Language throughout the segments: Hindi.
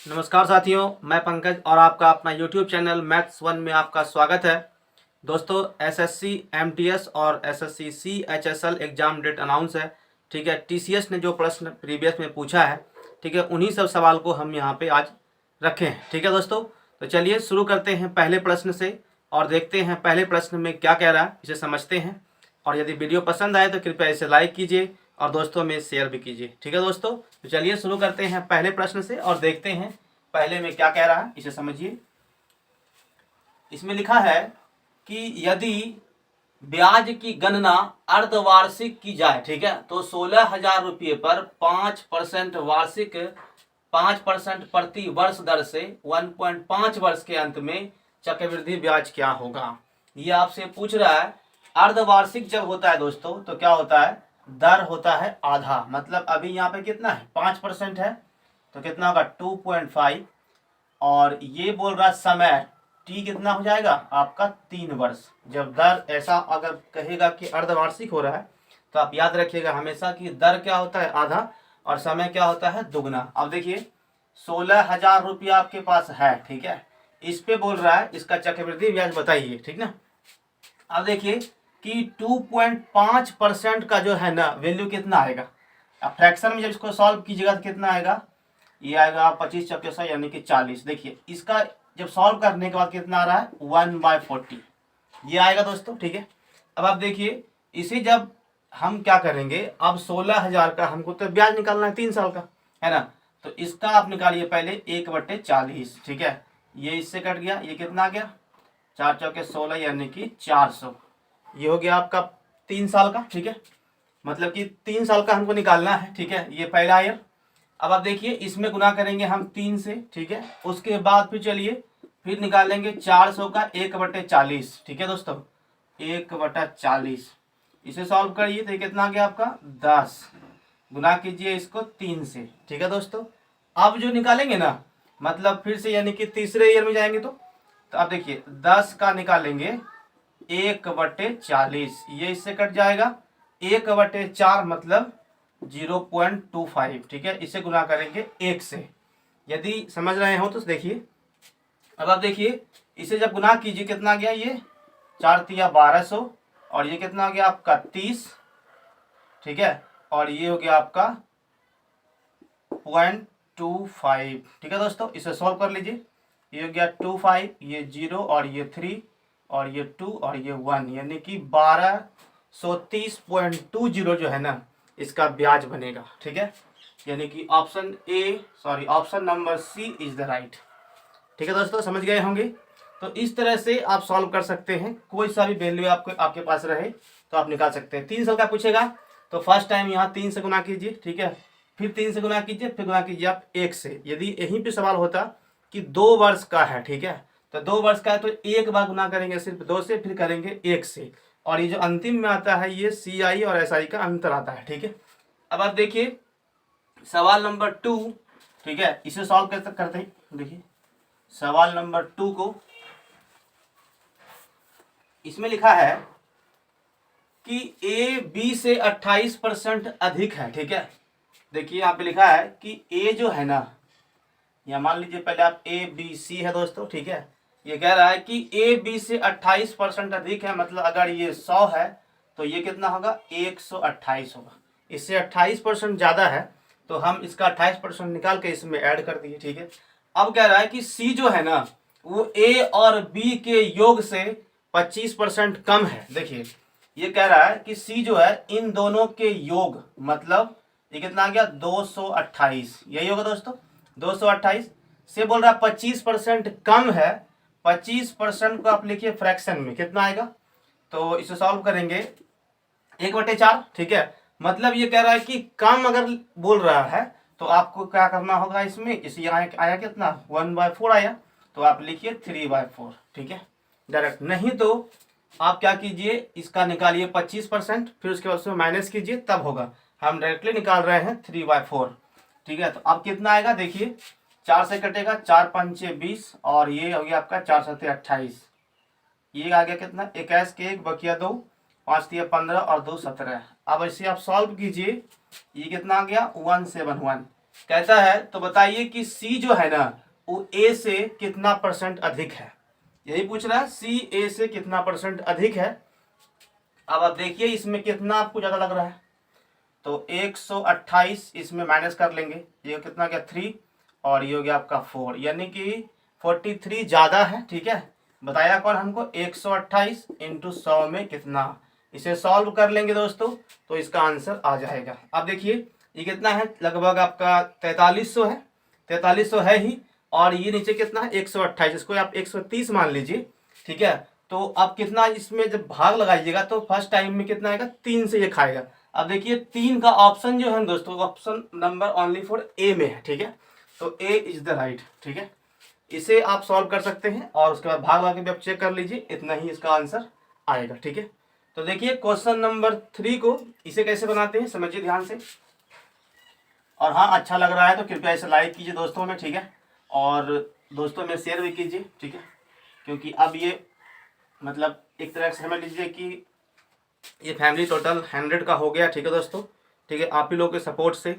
नमस्कार साथियों, मैं पंकज और आपका अपना YouTube चैनल मैथ्स वन में आपका स्वागत है। दोस्तों, एसएससी एमटीएस और SSC CHSL exam date announce है। ठीक है, टीसीएस ने जो प्रश्न प्रीवियस में पूछा है, ठीक है, उन्हीं सब सवाल को हम यहाँ पे आज रखे हैं। ठीक है दोस्तों, तो चलिए शुरू करते हैं पहले प्रश्न से और देखते हैं पहले प्रश्न में क्या कह रहा है, इसे समझते हैं। और यदि वीडियो पसंद आए तो कृपया इसे लाइक कीजिए और दोस्तों में शेयर भी कीजिए। ठीक है दोस्तों, तो चलिए शुरू करते हैं पहले प्रश्न से और देखते हैं पहले में क्या कह रहा है, इसे समझिए। इसमें लिखा है कि यदि ब्याज की गणना अर्धवार्षिक की जाए, ठीक है, तो 16,000 रुपये पर 5% वार्षिक 5% प्रति वर्ष दर से 1.5 वर्ष के अंत में चक्रवृद्धि ब्याज क्या होगा। ये आपसे पूछ रहा है। अर्धवार्षिक जब होता है दोस्तों तो क्या होता है, दर होता है आधा। मतलब अभी यहाँ पे कितना है, 5% है तो कितना होगा 2.5। और ये बोल रहा समय टी कितना हो जाएगा आपका 3 वर्ष। जब दर ऐसा अगर कहेगा कि अर्धवार्षिक हो रहा है तो आप याद रखिएगा हमेशा कि दर क्या होता है आधा और समय क्या होता है दुगना। अब देखिए 16,000 रुपया आपके पास है, ठीक है, इस पे बोल रहा है इसका चक्रवृद्धि ब्याज बताइए, ठीक ना। अब देखिए कि 2.5% का जो है ना वैल्यू कितना आएगा। अब फ्रैक्शन में जब इसको सॉल्व कीजिएगा तो कितना आएगा, ये आएगा 25 चौके 100 यानी कि 40। देखिए इसका जब सॉल्व करने के बाद कितना आ रहा है 1/40 ये आएगा दोस्तों, ठीक है। अब आप देखिए इसे जब हम क्या करेंगे, अब 16,000 का हमको तो ब्याज निकालना है 3 साल का, है ना। तो इसका आप निकालिए पहले 1/40, ठीक है। ये इससे कट गया, ये कितना आ गया 4 चौके 16 यानी कि 400। ये हो गया आपका 3 साल का, ठीक है। मतलब कि 3 साल का हमको निकालना है, ठीक है। ये पहला ईयर। अब आप देखिए इसमें गुना करेंगे हम 3 से, ठीक है। उसके बाद फिर चलिए फिर निकालेंगे 400 का 1/40, ठीक है दोस्तों, 1/40। इसे सॉल्व करिए तो ये कितना आ गया आपका 10। गुना कीजिए इसको 3 से, ठीक है दोस्तों। अब जो निकालेंगे ना, मतलब फिर से यानी कि तीसरे ईयर में जाएंगे तो आप देखिए 10 का निकालेंगे 1/40, ये इससे कट जाएगा 1/4 मतलब 0.25, ठीक है। इसे गुना करेंगे 1 से, यदि समझ रहे हो तो देखिए। अब आप देखिए इसे जब गुना कीजिए कितना गया, ये 4 तिया 1200 और ये कितना हो गया आपका 30, ठीक है। और ये हो गया आपका 0.25, ठीक है दोस्तों। इसे सॉल्व कर लीजिए, ये हो गया 25, ये 0 और ये 3 और ये 2 और ये 1 यानी कि 1230.20 जो है ना इसका ब्याज बनेगा, ठीक है। यानी कि option number C is the right, ठीक है दोस्तों, समझ गए होंगे। तो इस तरह से आप सॉल्व कर सकते हैं, कोई सा भी वैल्यू आपके पास रहे तो आप निकाल सकते हैं। 3 साल का पूछेगा तो फर्स्ट टाइम यहाँ 3 से गुना कीजिए, ठीक है, फिर 3 से गुना कीजिए, फिर गुना कीजिए आप 1 से। यदि यहीं पे सवाल होता कि 2 वर्ष का है, ठीक है, तो 2 वर्ष का है तो एक बार गुना करेंगे सिर्फ 2 से, फिर करेंगे 1 से। और ये जो अंतिम में आता है ये CI और SI का अंतर आता है, ठीक है। अब आप देखिए सवाल नंबर 2, ठीक है, इसे सॉल्व कैसे करते हैं। देखिए सवाल नंबर 2 को इसमें लिखा है कि A B से 28% अधिक है, ठीक है। देखिए यहाँ पे लिखा है कि A जो है ना, या मान लीजिए पहले आप ABC है दोस्तों, ठीक है। ये कह रहा है कि AB से 28% अधिक है, मतलब अगर ये 100 है तो ये कितना होगा 128 होगा। इससे 28% ज़्यादा है तो हम इसका 28% निकाल के इसमें ऐड कर दिए, ठीक है। अब कह रहा है कि C जो है ना वो A और B के योग से 25% कम है। देखिए ये कह रहा है कि C जो है इन दोनों के योग, मतलब ये कितना आ गया 228, यही होगा दोस्तों 228 से बोल रहा है 25% कम है। 25% को आप लिखिए फ्रैक्शन में कितना आएगा, तो इसे सॉल्व करेंगे 1/4, ठीक है। मतलब ये कह रहा है कि कम अगर बोल रहा है तो आपको क्या करना होगा, इसमें इसे यहाँ आया कितना 1/4 आया तो आप लिखिए 3/4, ठीक है डायरेक्ट। नहीं तो आप क्या कीजिए इसका निकालिए 25%, फिर उसके बाद उसमें माइनस कीजिए तब होगा। हम डायरेक्टली निकाल रहे हैं 3/4, ठीक है। तो अब कितना आएगा देखिए 4 से कटेगा 4 पंचे 20 और ये हो गया आपका 4 सत्ते 28, ये आ गया कितना 21 के 1 बकिया 2, 5 तिया 15 और 2 17। अब इसे आप सॉल्व कीजिए, ये कितना आ गया 171। कहता है तो बताइए कि सी जो है ना वो ए से कितना परसेंट अधिक है, यही पूछ रहा है, सी ए से कितना परसेंट अधिक है। अब आप देखिए इसमें कितना आपको ज़्यादा लग रहा है, तो 128 इसमें माइनस कर लेंगे, ये कितना गया 3 और ये हो गया आपका 4, यानी कि 43 ज़्यादा है। ठीक है, बताया कौन हमको, 128 इंटू 100 में कितना, इसे सॉल्व कर लेंगे दोस्तों तो इसका आंसर आ जाएगा। अब देखिए ये कितना है, लगभग आपका 4300 है, 4300 है ही, और ये नीचे कितना है 128, इसको आप 130 मान लीजिए। ठीक है, तो अब कितना इसमें जब भाग लगाइएगा तो फर्स्ट टाइम में कितना आएगा, 3 से ये खाएगा। अब देखिए 3 का ऑप्शन जो है दोस्तों, option number only for a में है। ठीक है, तो ए इज द राइट। ठीक है, इसे आप सॉल्व कर सकते हैं और उसके बाद भाग लगा के भी आप चेक कर लीजिए, इतना ही इसका आंसर आएगा। ठीक है, तो देखिए क्वेश्चन नंबर 3 को इसे कैसे बनाते हैं समझिए ध्यान से, और हाँ अच्छा लग रहा है तो कृपया इसे लाइक कीजिए दोस्तों में। ठीक है, और दोस्तों में शेयर भी कीजिए। ठीक है, क्योंकि अब ये मतलब एक तरह से समझ लीजिए कि ये फैमिली टोटल 100 का हो गया। ठीक है दोस्तों, ठीक है, आप ही लोगों के सपोर्ट से।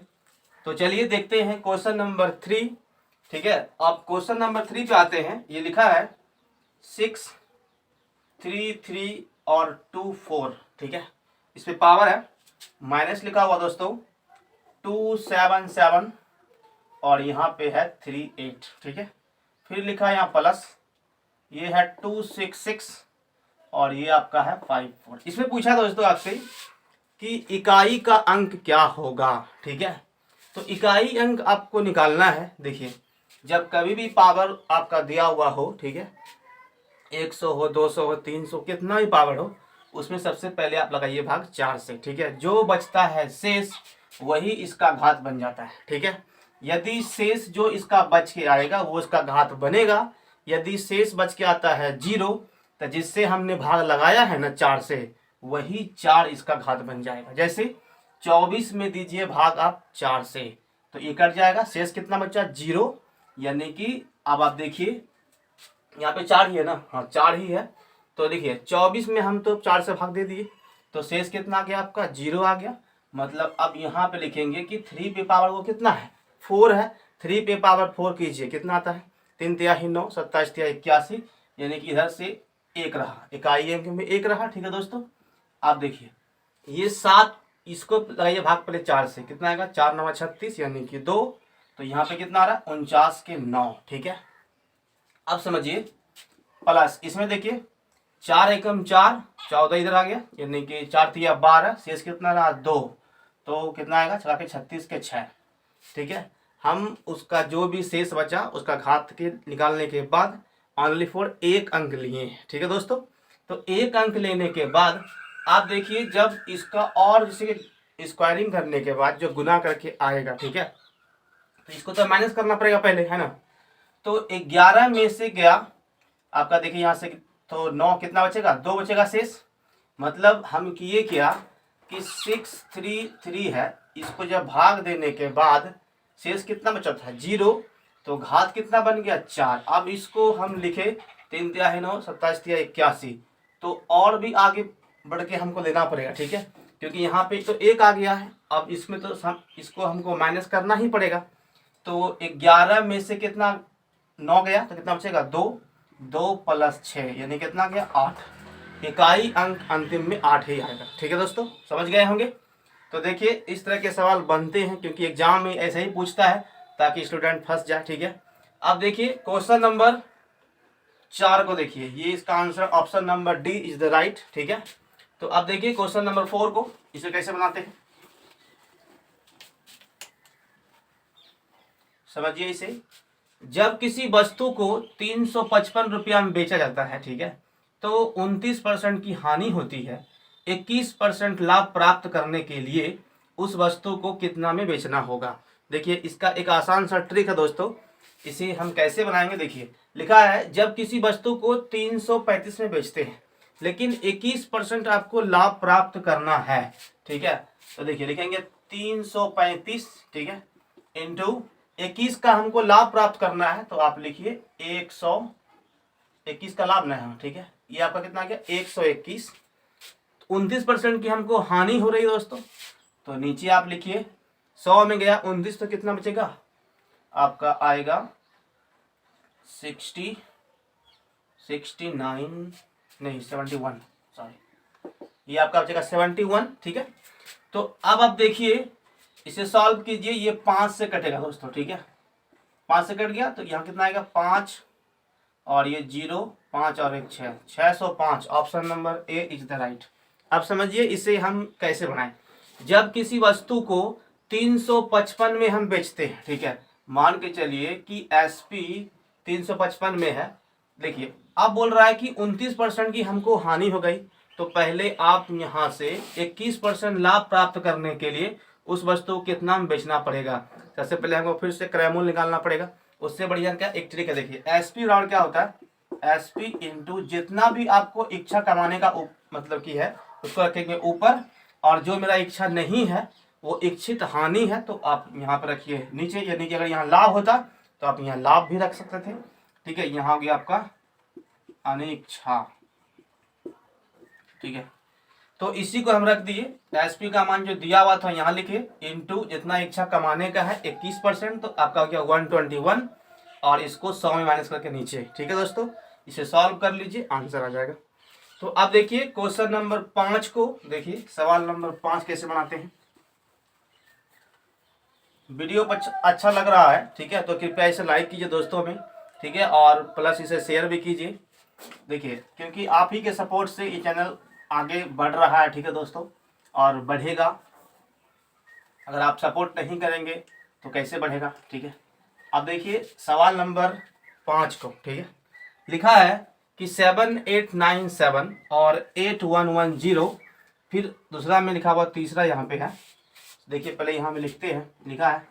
तो चलिए देखते हैं क्वेश्चन नंबर 3। ठीक है, अब क्वेश्चन नंबर 3 पे आते हैं। ये लिखा है 6 3 3 और 2 4। ठीक है, इस पे पावर है, माइनस लिखा हुआ दोस्तों 2 7 7 और यहाँ पे है 3 8। ठीक है, फिर लिखा है यहाँ प्लस, ये है 2 6 6 और ये आपका है 5 4। इसमें पूछा दोस्तों आपसे कि इकाई का अंक क्या होगा। ठीक है, तो इकाई अंक आपको निकालना है। देखिए जब कभी भी पावर आपका दिया हुआ हो, ठीक है, 100 हो, 200 हो, 300, कितना भी पावर हो, उसमें सबसे पहले आप लगाइए भाग 4 से। ठीक है, जो बचता है शेष वही इसका घात बन जाता है। ठीक है, यदि शेष जो इसका बच के आएगा वो इसका घात बनेगा। यदि शेष बच के आता है 0, तो जिससे हमने भाग लगाया है ना 4 से, वही 4 इसका घात बन जाएगा। जैसे 24 में दीजिए भाग आप 4 से, तो ये कट जाएगा, शेष कितना बचा 0, यानी कि अब आप देखिए यहाँ पे 4 ही है ना, हाँ 4 ही है। तो देखिए 24 में हम तो 4 से भाग दे दिए, तो शेष कितना आ गया आपका 0 आ गया। मतलब अब यहाँ पे लिखेंगे कि 3 पे पावर वो कितना है 4 है, 3 पे पावर 4 कीजिए कितना आता है 3 तिया 9, 27 तिया 81, यानी कि इधर से 1 रहा, इकाई अंक में 1 रहा। ठीक है दोस्तों, आप देखिए ये 7, इसको लगाइए भाग पहले 4 से, कितना आएगा 4 9 36 यानी कि 2, तो यहाँ पे कितना आ रहा है 49 के 9। ठीक है, अब समझिए प्लस इसमें देखिए 4 एकम 4, 14 इधर आ गया, यानी कि 4 तिया 12, शेष कितना रहा 2, तो कितना आएगा चला के 36 के 6। ठीक है, हम उसका जो भी शेष बचा उसका घात के निकालने के बाद ओनली फॉर 1 अंक लिए हैं। ठीक है दोस्तों, तो 1 अंक लेने के बाद आप देखिए जब इसका और जैसे स्क्वायरिंग करने के बाद जो गुना करके आएगा, ठीक है, तो इसको तो माइनस करना पड़ेगा पहले, है ना। तो 11 में से गया आपका, देखिए यहाँ से तो 9, कितना बचेगा 2 बचेगा शेष। मतलब हम किए क्या कि 6 3 3 है, इसको जब भाग देने के बाद शेष कितना बचा था 0, तो घात कितना बन गया 4। अब इसको हम लिखे 3 तिया 9, 27 तिया 81, तो और भी आगे बढ़ के हमको लेना पड़ेगा। ठीक है, क्योंकि यहाँ पे तो 1 आ गया है, अब इसमें तो इसको हमको माइनस करना ही पड़ेगा। तो 11 में से कितना 9 गया, तो कितना बचेगा 2, 2 प्लस 6 यानी कितना गया 8। इकाई अंक अंतिम में 8 ही आएगा। ठीक है दोस्तों, समझ गए होंगे। तो देखिए इस तरह के सवाल बनते हैं क्योंकि एग्जाम में ऐसा ही पूछता है ताकि स्टूडेंट फंस जाए। ठीक है, अब देखिए क्वेश्चन नंबर 4 को देखिए, ये इसका answer option number D is the right. ठीक है, तो अब देखिए क्वेश्चन नंबर 4 को, इसे कैसे बनाते हैं समझिए इसे। जब किसी वस्तु को 355 रुपया में बेचा जाता है, ठीक है, तो 29% की हानि होती है, 21% लाभ प्राप्त करने के लिए उस वस्तु को कितना में बेचना होगा। देखिए इसका एक आसान सा ट्रिक है दोस्तों, इसे हम कैसे बनाएंगे। देखिए लिखा है जब किसी वस्तु को 335 में बेचते हैं लेकिन 21% आपको लाभ प्राप्त करना है। ठीक है, तो देखिए लिखेंगे 335, ठीक है, इंटू 21 का हमको लाभ प्राप्त करना है, तो आप लिखिए 121 का लाभ ना है। ठीक है, ये आपका कितना आ गया 121। 29% की हमको हानि हो रही है दोस्तों, तो नीचे आप लिखिए 100 में गया 29 तो कितना बचेगा आपका आएगा 69 नहीं 71, सॉरी, ये आपका बचेगा 71। ठीक है, तो अब आप देखिए इसे सॉल्व कीजिए, ये 5 से कटेगा दोस्तों। ठीक है, 5 से कट गया तो यहाँ कितना आएगा 5 और ये 0, 5 और 1 6, 605। Option number A is the right. अब समझिए इसे हम कैसे बनाएं। जब किसी वस्तु को 355 में हम बेचते हैं, ठीक है, मान के चलिए कि एसपी 355 में है। देखिए अब बोल रहा है कि 29% की हमको हानि हो गई, तो पहले आप यहाँ से 21% लाभ प्राप्त करने के लिए उस वस्तु को कितना में बेचना पड़ेगा। सबसे पहले हमको फिर से क्रय मूल्य निकालना पड़ेगा। उससे बढ़िया क्या एक ट्रिक है, देखिए एसपी राउंड क्या होता है, एसपी इंटू जितना भी आपको इच्छा कमाने का मतलब की है उसको रखेंगे ऊपर, और जो मेरा इच्छा नहीं है वो इच्छित हानि है तो आप यहाँ पर रखिए नीचे, यानी कि अगर यहाँ लाभ होता तो आप यहाँ लाभ भी रख सकते थे। ठीक है, यहाँ हो गया आपका अनिच्छा। ठीक है, तो इसी को हम रख दिए, एसपी का मान जो दिया हुआ था यहाँ लिखे, इंटू जितना इच्छा कमाने का है 21%, तो आपका हो गया 121, और इसको 100 में माइनस करके नीचे। ठीक है दोस्तों, इसे सॉल्व कर लीजिए, आंसर आ जाएगा। तो अब देखिए क्वेश्चन नंबर 5 को देखिए, सवाल नंबर 5 कैसे बनाते हैं। वीडियो अच्छा लग रहा है, ठीक है, तो कृपया इसे लाइक कीजिए दोस्तों में, ठीक है, और प्लस इसे शेयर भी कीजिए। देखिए क्योंकि आप ही के सपोर्ट से ये चैनल आगे बढ़ रहा है, ठीक है दोस्तों, और बढ़ेगा। अगर आप सपोर्ट नहीं करेंगे तो कैसे बढ़ेगा। ठीक है, अब देखिए सवाल नंबर 5 को, ठीक है, लिखा है कि 7897 और 8110, फिर दूसरा में लिखा हुआ तीसरा यहाँ पे है। देखिए पहले यहाँ में लिखते हैं, लिखा है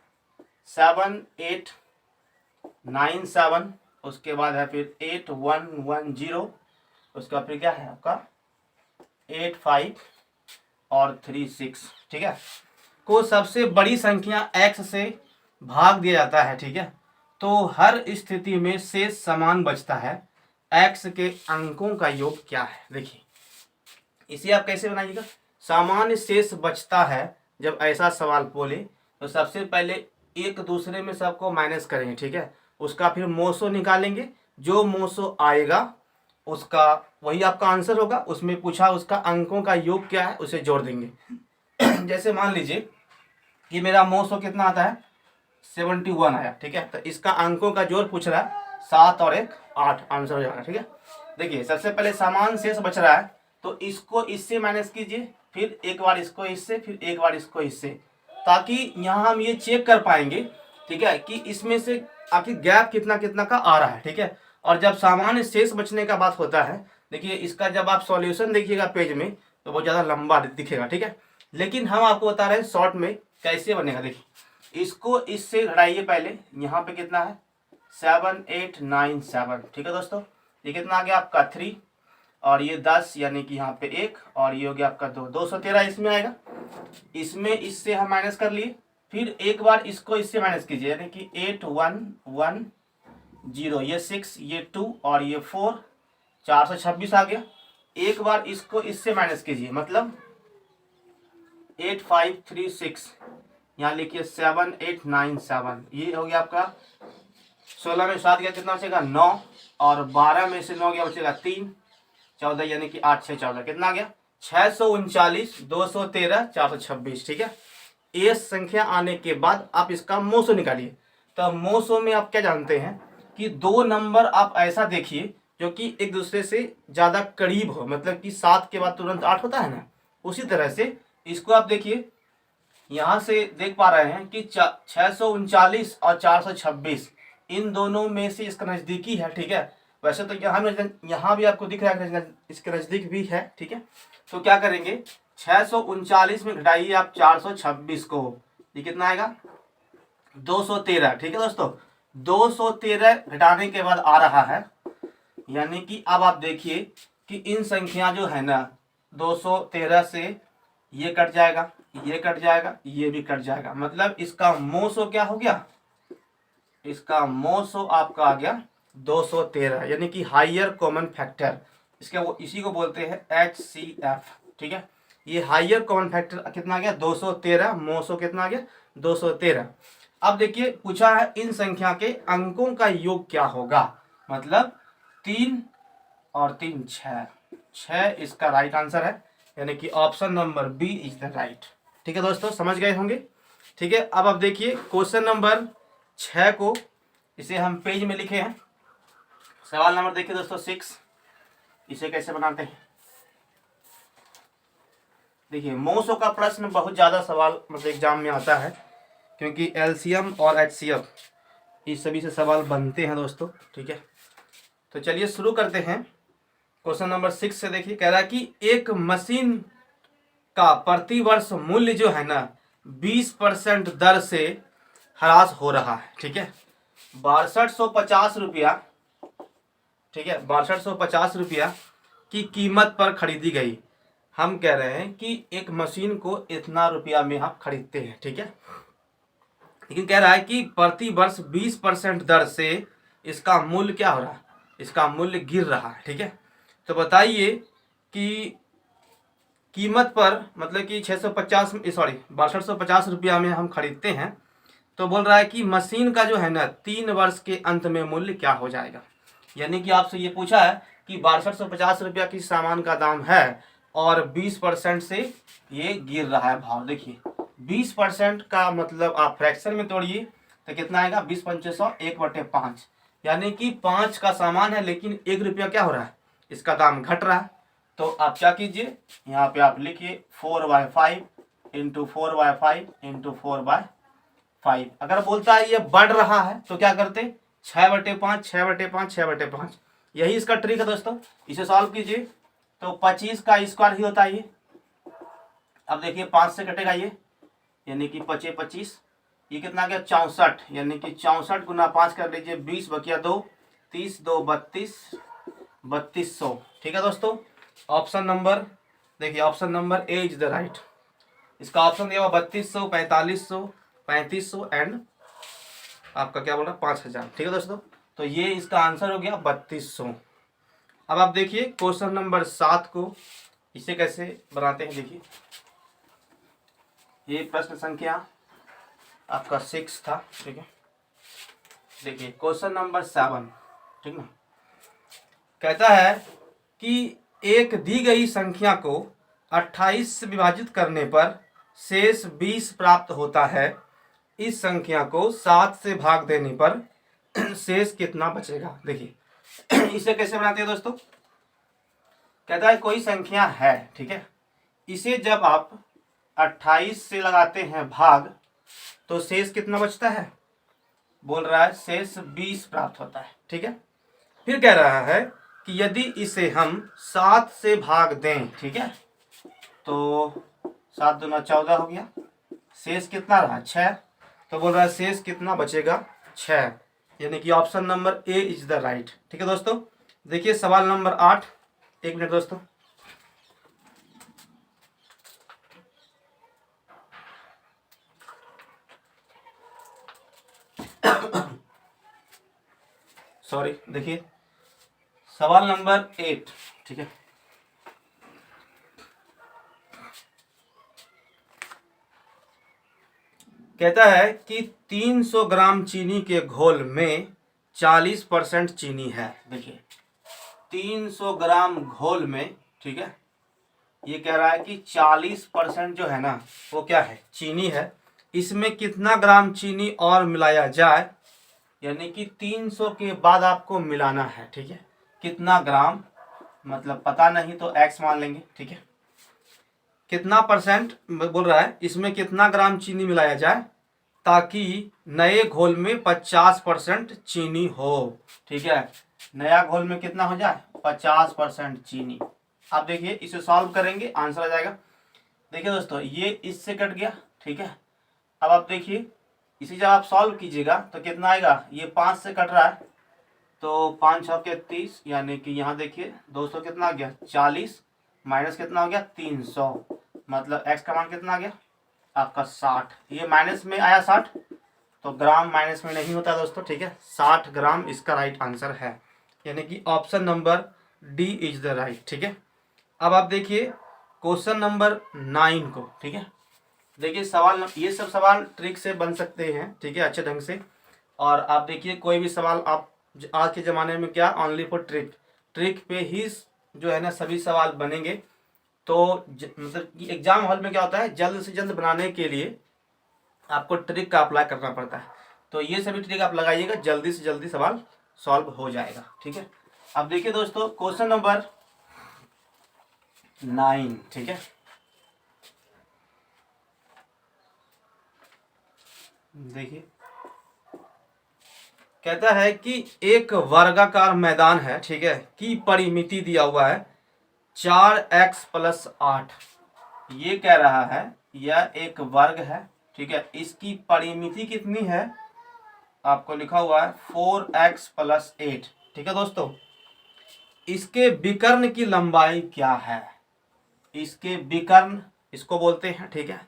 7897, उसके बाद है फिर 8110, उसके बाद फिर क्या है आपका 85 और 36। ठीक है, को सबसे बड़ी संख्या x से भाग दिया जाता है। ठीक है, तो हर स्थिति में शेष समान बचता है, x के अंकों का योग क्या है। देखिए इसे आप कैसे बनाइएगा, सामान्य शेष बचता है। जब ऐसा सवाल बोले तो सबसे पहले एक दूसरे में सबको माइनस करेंगे, ठीक है, उसका फिर मोसो निकालेंगे, जो मोसो आएगा उसका वही आपका आंसर होगा। उसमें पूछा उसका अंकों का योग क्या है, उसे जोड़ देंगे। जैसे मान लीजिए कि मेरा मोसो कितना आता है 71 आया, ठीक है, तो इसका अंकों का जोड़ पूछ रहा है, 7 और 1 8, आंसर हो जाएगा। ठीक है, देखिए सबसे पहले समान शेष बच रहा है, तो इसको इससे माइनस कीजिए, फिर एक बार इसको इससे, फिर एक बार इसको इससे, ताकि यहाँ हम ये चेक कर पाएंगे, ठीक है, कि इसमें से आखिर गैप कितना कितना का आ रहा है। ठीक है, और जब सामान्य शेष बचने का बात होता है, देखिए इसका जब आप सॉल्यूशन देखिएगा पेज में तो बहुत ज़्यादा लंबा दिखेगा। ठीक है, लेकिन हम आपको बता रहे हैं शॉर्ट में कैसे बनेगा। देखिए इसको इससे घटाइए, पहले यहाँ पे कितना है 7897। ठीक है दोस्तों, ये कितना आ गया आपका 3, और ये 10 यानी कि यहाँ पे 1, और ये हो गया आपका 2, 213 इसमें आएगा। इसमें इससे हम माइनस कर लिए, फिर एक बार इसको इससे माइनस कीजिए, यानी कि 8110, ये 6, ये 2 और ये 4, 426 आ गया। एक बार इसको इससे माइनस कीजिए, मतलब 8536, यहाँ लिखिए 7897, ये हो गया आपका 16 में 7 गया कितना बचेगा 9, और 12 में से 9 गया बचेगा 3, 14 यानी कि 8 6 14, कितना आ गया 639 213 426। ठीक है, ये संख्या आने के बाद आप इसका मोसो निकालिए। तो मोसो में आप क्या जानते हैं कि दो नंबर आप ऐसा देखिए जो कि एक दूसरे से ज़्यादा करीब हो, मतलब कि 7 के बाद तुरंत 8 होता है ना, उसी तरह से इसको आप देखिए, यहाँ से देख पा रहे हैं कि 639 और 426 इन दोनों में से इसका नज़दीकी है। ठीक है, वैसे तो यहाँ भी आपको दिख रहा है इसके नज़दीक भी है। ठीक है, तो क्या करेंगे 639 में घटाइए आप 426 को, ये कितना आएगा 213। ठीक है दोस्तों, 213 घटाने के बाद आ रहा है, यानी कि अब आप देखिए कि इन संख्या जो है ना 213 से ये कट जाएगा, ये कट जाएगा, ये भी कट जाएगा, मतलब इसका मोसो क्या हो गया, इसका मोसो आपका आ गया 213, यानी कि हाइयर कॉमन फैक्टर, इसके वो इसी को बोलते हैं HCF। ठीक है, ये हाइयर कॉमन फैक्टर कितना आ गया 213, मोसो कितना आ गया 213। अब देखिए पूछा है इन संख्या के अंकों का योग क्या होगा, मतलब 3 और 3 6, 6 इसका राइट आंसर है, यानी कि option number B is the right. ठीक है दोस्तों, समझ गए होंगे। ठीक है, अब देखिए क्वेश्चन नंबर 6 को इसे हम पेज में लिखे हैं। सवाल नंबर देखिए दोस्तों 6, इसे कैसे बनाते हैं। देखिए मोसो का प्रश्न बहुत ज़्यादा सवाल मतलब एग्जाम में आता है, क्योंकि एलसीएम और एचसीएफ इस सभी से सवाल बनते हैं दोस्तों। ठीक है, तो चलिए शुरू करते हैं। क्वेश्चन नंबर 6 से देखिए, कह रहा है कि एक मशीन का प्रति वर्ष मूल्य जो है ना 20% दर से ह्रास हो रहा है। ठीक है, 6250 रुपया, ठीक है 6250 रुपया की कीमत पर खरीदी गई। हम कह रहे हैं कि एक मशीन को इतना रुपया में आप खरीदते हैं। ठीक है, लेकिन कह रहा है कि प्रति वर्ष 20% दर से इसका मूल्य क्या हो रहा है, इसका मूल्य गिर रहा है। ठीक है, तो बताइए कि कीमत पर मतलब कि 650 सॉरी 6250 रुपया में हम खरीदते हैं, तो बोल रहा है कि मशीन का जो है ना 3 वर्ष के अंत में मूल्य क्या हो जाएगा। यानी कि आपसे ये पूछा है कि 6250 रुपया की सामान का दाम है और 20% से ये गिर रहा है भाव। देखिए 20% का मतलब आप फ्रैक्शन में तोड़िए तो कितना आएगा, 20 पंचे 100, 1/5, यानी कि 5 का सामान है लेकिन 1 रुपया क्या हो रहा है, इसका दाम घट रहा है। तो आप क्या कीजिए, यहाँ पे आप लिखिए 4/5 इंटू 4/5 इंटू 4/5। अगर बोलता है ये बढ़ रहा है तो क्या करते, 6/5, 6/5, 6/5। यही इसका ट्रिक है दोस्तों, इसे सॉल्व कीजिए तो 25 का स्क्वायर ही होता है ये। अब देखिए 5 से कटेगा ये, यानी कि 25 25, ये कितना आ गया 64, यानी कि 64 गुना 5 कर लीजिए, 20 बकिया 2, 30 2 32, 3200। ठीक है दोस्तों, ऑप्शन नंबर देखिए, option number A is the right. इसका ऑप्शन दिया हुआ 3200, 4500, 3500 एंड आपका क्या बोल रहा है 5000। ठीक है दोस्तों, तो ये इसका आंसर हो गया 3200। अब आप देखिए क्वेश्चन नंबर 7 को इसे कैसे बनाते हैं। देखिए ये प्रश्न संख्या आपका 6 था। ठीक है, देखिए क्वेश्चन नंबर 7, ठीक ना, कहता है कि एक दी गई संख्या को 28 से विभाजित करने पर शेष 20 प्राप्त होता है। इस संख्या को 7 से भाग देने पर शेष कितना बचेगा। देखिए इसे कैसे बनाते हैं दोस्तों, कहता है कोई संख्या है, ठीक है, इसे जब आप 28 से लगाते हैं भाग तो शेष कितना बचता है, बोल रहा है शेष 20 प्राप्त होता है। ठीक है, फिर कह रहा है कि यदि इसे हम 7 से भाग दें, ठीक है, तो 7 दूना 14 हो गया, शेष कितना रहा 6, तो बोल रहा है शेष कितना बचेगा 6, यानी कि option number A is the right. ठीक है दोस्तों, देखिए सवाल नंबर 8, एक मिनट दोस्तों। सॉरी, देखिए सवाल नंबर 8, ठीक है, कहता है कि 300 ग्राम चीनी के घोल में 40% चीनी है। देखिए 300 ग्राम घोल में, ठीक है, ये कह रहा है कि 40% जो है ना वो क्या है, चीनी है। इसमें कितना ग्राम चीनी और मिलाया जाए, यानी कि 300 के बाद आपको मिलाना है। ठीक है, कितना ग्राम मतलब पता नहीं तो x मान लेंगे। ठीक है, कितना परसेंट बोल रहा है, इसमें कितना ग्राम चीनी मिलाया जाए ताकि नए घोल में 50% चीनी हो। ठीक है, नया घोल में कितना हो जाए 50% चीनी। आप देखिए इसे सॉल्व करेंगे आंसर आ जाएगा। देखिए दोस्तों ये इससे कट गया। ठीक है, अब आप देखिए इसे जब आप सॉल्व कीजिएगा तो कितना आएगा, ये 5 से कट रहा है तो 5 6 के 30, यानी कि यहाँ देखिए 200 कितना आ गया 40, माइनस कितना हो गया 300, मतलब x का मान कितना आ गया आपका 60। ये माइनस में आया 60, तो ग्राम माइनस में नहीं होता दोस्तों। ठीक है, 60 ग्राम इसका राइट आंसर है, यानी कि option number D is the right. ठीक है, अब आप देखिए क्वेश्चन नंबर 9 को। ठीक है, देखिए सवाल ये सब सवाल ट्रिक से बन सकते हैं, ठीक है, अच्छे ढंग से। और आप देखिए कोई भी सवाल आप आज के ज़माने में क्या ओनली फॉर ट्रिक, ट्रिक पे ही जो है ना सभी सवाल बनेंगे। तो मतलब कि एग्जाम हॉल में क्या होता है, जल्द से जल्द बनाने के लिए आपको ट्रिक का अप्लाई करना पड़ता है। तो ये सभी ट्रिक आप लगाइएगा, जल्दी से जल्दी सवाल सॉल्व हो जाएगा। ठीक है, अब देखिए दोस्तों क्वेश्चन नंबर 9। ठीक है, देखिए कहता है कि एक वर्गाकार मैदान है, ठीक है, की परिमिति दिया हुआ है 4x+8। ये कह रहा है यह एक वर्ग है, ठीक है, इसकी परिमिति कितनी है, आपको लिखा हुआ है 4x+8। ठीक है दोस्तों, इसके विकर्ण की लंबाई क्या है, इसके विकर्ण इसको बोलते हैं। ठीक है,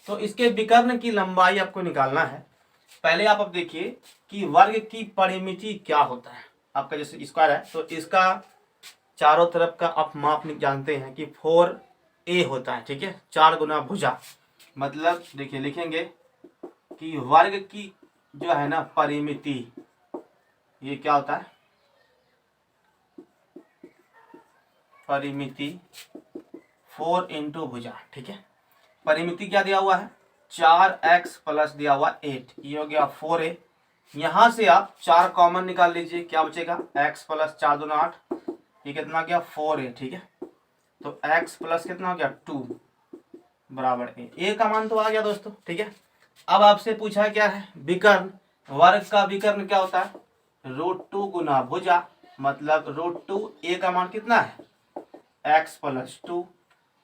तो इसके विकर्ण की लंबाई आपको निकालना है। पहले आप अब देखिए कि वर्ग की परिमिति क्या होता है। आपका जैसे स्क्वायर है तो इसका चारों तरफ का आप माप जानते हैं कि 4a होता है। ठीक है, 4 गुना भुजा, मतलब देखिए लिखेंगे कि वर्ग की जो है ना परिमिति, ये क्या होता है, परिमिति 4 इंटू भुजा। ठीक है, परिमिति क्या दिया हुआ है, 4x प्लस दिया हुआ 8, ये हो गया 4a। यहां से आप 4 कॉमन निकाल लीजिए, क्या बचेगा, x प्लस 4 दूना 8, ये कितना गया 4a। ठीक है, तो x प्लस कितना हो गया 2 बराबर a का मान तो आ गया दोस्तों। ठीक है, अब आपसे पूछा क्या है, विकर्ण, वर्ग का विकर्ण क्या होता है, √2 गुना भुजा, मतलब √2, a का मान कितना है x+2,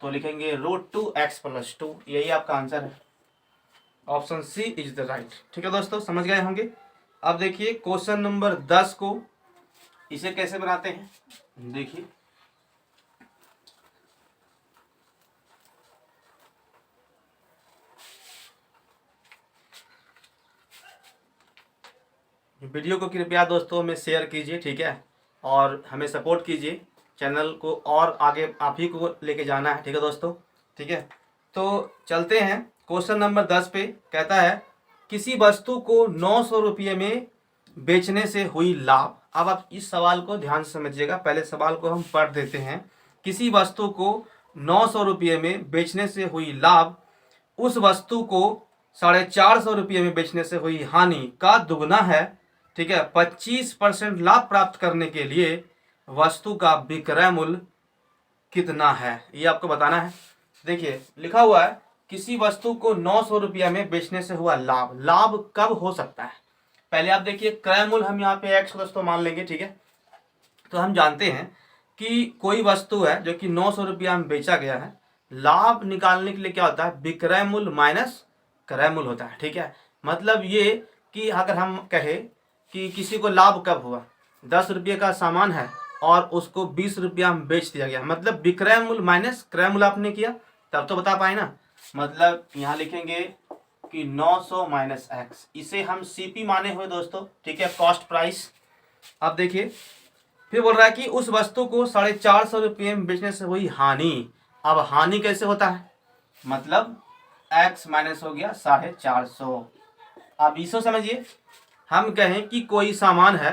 तो लिखेंगे √2x+2, यही आपका आंसर है, option C is the right. ठीक है दोस्तों, समझ गए होंगे। अब देखिए क्वेश्चन नंबर 10 को, इसे कैसे बनाते हैं, देखिए वीडियो को कृपया दोस्तों में शेयर कीजिए, ठीक है, और हमें सपोर्ट कीजिए, चैनल को और आगे आप ही को लेके जाना है। ठीक है दोस्तों, ठीक है, तो चलते हैं क्वेश्चन नंबर 10 पे। कहता है किसी वस्तु को 900 रुपये में बेचने से हुई लाभ। अब आप इस सवाल को ध्यान से समझिएगा, पहले सवाल को हम पढ़ देते हैं। किसी वस्तु को 900 रुपये में बेचने से हुई लाभ, उस वस्तु को 450 रुपये में बेचने से हुई हानि का दुगना है। ठीक है, 25% लाभ प्राप्त करने के लिए वस्तु का विक्रय मूल्य कितना है, ये आपको बताना है। देखिए लिखा हुआ है किसी वस्तु को 900 रुपया में बेचने से हुआ लाभ। लाभ कब हो सकता है, पहले आप देखिए क्रय मूल्य हम यहाँ पे x दोस्तों मान लेंगे। ठीक है, तो हम जानते हैं कि कोई वस्तु है जो कि 900 रुपया में बेचा गया है, लाभ निकालने के लिए क्या होता है, विक्रय मूल्य माइनस क्रय मूल्य होता है। ठीक है, मतलब ये कि अगर हम कहें कि किसी को लाभ कब हुआ, 10 रुपये का सामान है और उसको 20 रुपया में बेच दिया गया, मतलब विक्रय मूल्य माइनस क्रय मूल्य आपने किया, तब तो बता पाए ना। मतलब यहाँ लिखेंगे कि 900 माइनस एक्स, इसे हम सीपी माने हुए दोस्तों। ठीक है, कॉस्ट प्राइस। अब देखिए फिर बोल रहा है कि उस वस्तु को 450 रुपये में बेचने से हुई हानि। अब हानि कैसे होता है, मतलब x माइनस हो गया 450। अब इसको समझिए, हम कहें कि कोई सामान है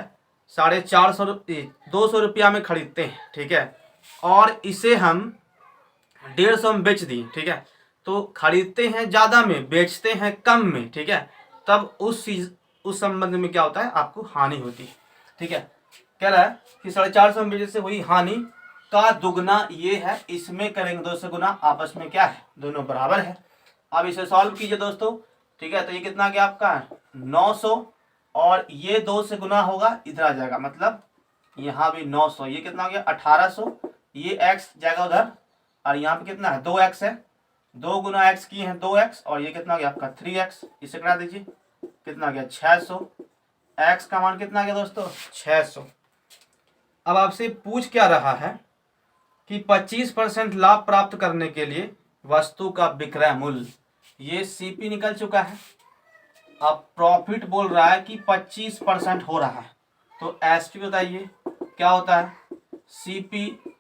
450 रुपये 200 रुपया में खरीदते हैं, ठीक है, और इसे हम 150 में बेच दिए। ठीक है, तो खरीदते हैं ज़्यादा में, बेचते हैं कम में। ठीक है, तब उस संबंध में क्या होता है, आपको हानि होती है। ठीक है, कह रहा है कि 450 में बेचने से हुई हानि का दुगना ये है, इसमें करेंगे 2 से गुना, आपस में क्या है, दोनों बराबर है। अब इसे सॉल्व कीजिए दोस्तों। ठीक है, तो ये कितना गया आपका 900, और ये 2 से गुना होगा, इधर आ जाएगा, मतलब यहाँ भी 900, ये कितना हो गया 1800, ये x जाएगा उधर, और यहाँ पे कितना है 2x है, 2 गुना x की है 2x, और ये कितना हो गया आपका 3x, इसे करा दीजिए, कितना गया 600। x का मान कितना गया दोस्तों 600। अब आपसे पूछ क्या रहा है कि 25% लाभ प्राप्त करने के लिए वस्तु का विक्रय मूल्य, ये सीपी निकल चुका है। अब प्रॉफिट बोल रहा है कि 25% हो रहा है, तो एसपी बताइए क्या होता है, CP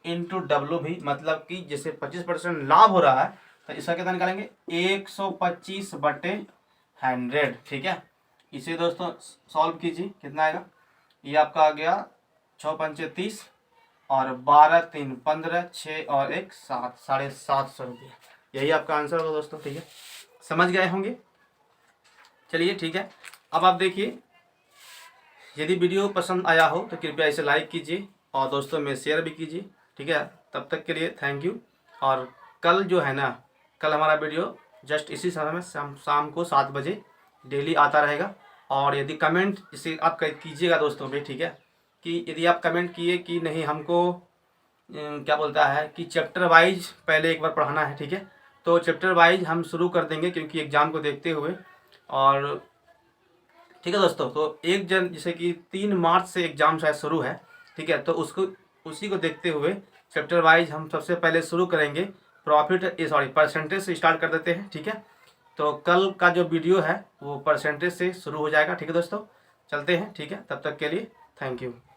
इंटू डब्ल्यू भी, मतलब कि जैसे 25% लाभ हो रहा है तो इसका कितना निकालेंगे 125/100। ठीक है, इसे दोस्तों सॉल्व कीजिए, कितना आएगा, ये आपका आ गया 6×5 = 30 और 12×3 = 15, 6 और 1 7, 750 रुपये, यही आपका आंसर होगा दोस्तों। ठीक है, समझ गए होंगे। चलिए ठीक है, अब आप देखिए, यदि वीडियो पसंद आया हो तो कृपया इसे लाइक कीजिए और दोस्तों में शेयर भी कीजिए। ठीक है, तब तक के लिए थैंक यू। और कल जो है ना, कल हमारा वीडियो जस्ट इसी समय में शाम को 7 बजे डेली आता रहेगा। और यदि कमेंट इसे आप कीजिएगा दोस्तों भी, ठीक है, कि यदि आप कमेंट किए कि नहीं हमको क्या बोलता है कि चैप्टर वाइज पहले एक बार पढ़ाना है, ठीक है, तो चैप्टर वाइज हम शुरू कर देंगे क्योंकि एग्ज़ाम को देखते हुए। और ठीक है दोस्तों, तो जैसे कि 3 मार्च से एग्ज़ाम शायद शुरू है, ठीक है, तो उसी को देखते हुए चैप्टर वाइज हम सबसे पहले शुरू करेंगे परसेंटेज से स्टार्ट कर देते हैं। ठीक है, तो कल का जो वीडियो है वो परसेंटेज से शुरू हो जाएगा। ठीक है दोस्तों, चलते हैं। ठीक है, तब तक के लिए थैंक यू।